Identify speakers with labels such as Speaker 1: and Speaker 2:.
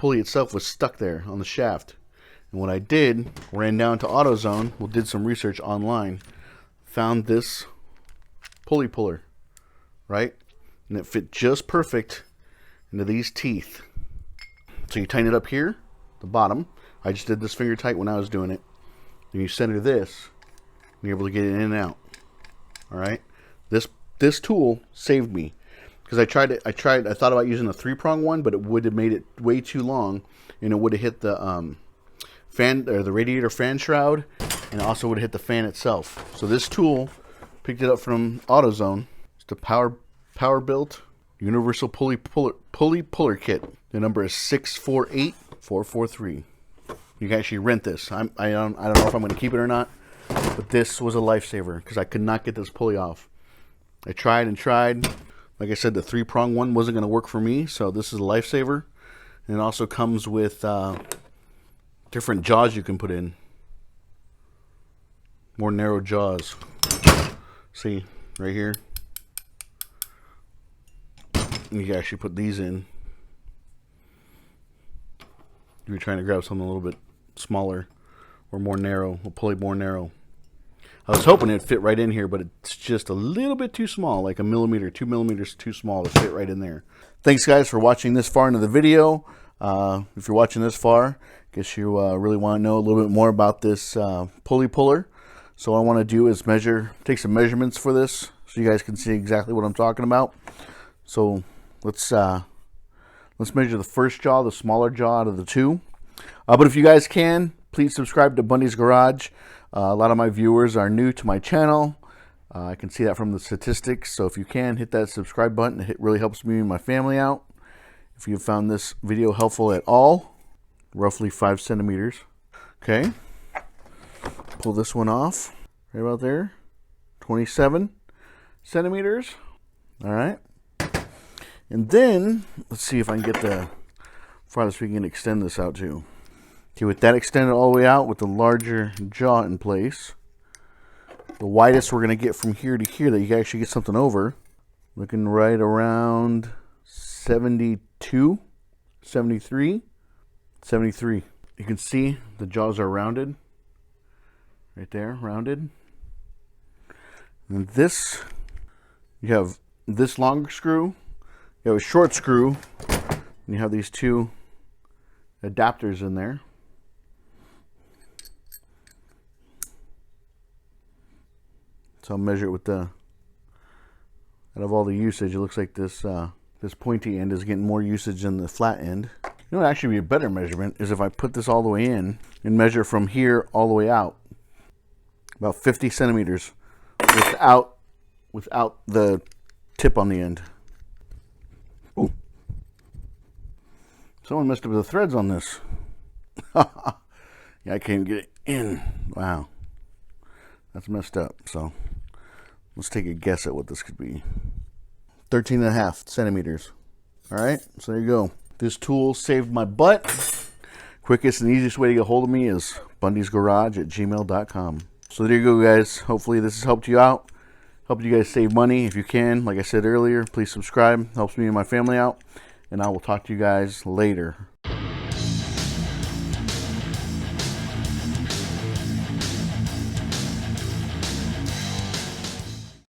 Speaker 1: pulley itself was stuck there on the shaft. And what I did, ran down to AutoZone, did some research online, found this pulley puller, right? And it fit just perfect into these teeth. So you tighten it up here, the bottom. I just did this finger tight when I was doing it. And you center this, and you're able to get it in and out. All right. This tool saved me because I thought about using a 3-prong one, but it would have made it way too long, and it would have hit the fan or the radiator fan shroud, and it also would have hit the fan itself. So this tool, picked it up from AutoZone. It's the Powerbuilt Universal Pulley Puller Kit. The number is 648443. You can actually rent this. I don't know if I'm going to keep it or not, but this was a lifesaver because I could not get this pulley off. I tried and tried. Like I said, the 3-prong one wasn't going to work for me, so this is a lifesaver. And it also comes with different jaws you can put in. More narrow jaws. See, right here. You can actually put these in. If you're trying to grab something a little bit smaller or more narrow, a pulley more narrow. I was hoping it'd fit right in here, but it's just a little bit too small, like 1 millimeter, 2 millimeters too small to fit right in there. Thanks, guys, for watching this far into the video. If you're watching this far, I guess you really want to know a little bit more about this pulley puller. So what I want to do is take some measurements for this so you guys can see exactly what I'm talking about. So let's measure the first jaw, the smaller jaw out of the two. But if you guys can, please subscribe to Bundys Garage. A lot of my viewers are new to my channel. I can see that from the statistics. So if you can, hit that subscribe button. It really helps me and my family out. If you found this video helpful at all, roughly 5 centimeters. Okay. Pull this one off. Right about there. 27 centimeters. All right. And then, let's see if I can get the farthest we can extend this out to. Okay, with that extended all the way out with the larger jaw in place, the widest we're going to get from here to here that you can actually get something over, looking right around 72, 73, 73. You can see the jaws are rounded, right there, rounded. And this, you have this longer screw, you have a short screw, and you have these two adapters in there. So I'll measure it with out of all the usage, it looks like this this pointy end is getting more usage than the flat end. You know what actually be a better measurement is if I put this all the way in and measure from here all the way out. About 50 centimeters without the tip on the end. Ooh. Someone messed up the threads on this. Yeah, I can't get it in. Wow. That's messed up. So let's take a guess at what this could be. 13.5 centimeters. All right, so there you go. This tool saved my butt. Quickest and easiest way to get a hold of me is BundysGarage@gmail.com. So there you go, guys. Hopefully this has helped you out. Helped you guys save money. If you can, like I said earlier, please subscribe. Helps me and my family out. And I will talk to you guys later.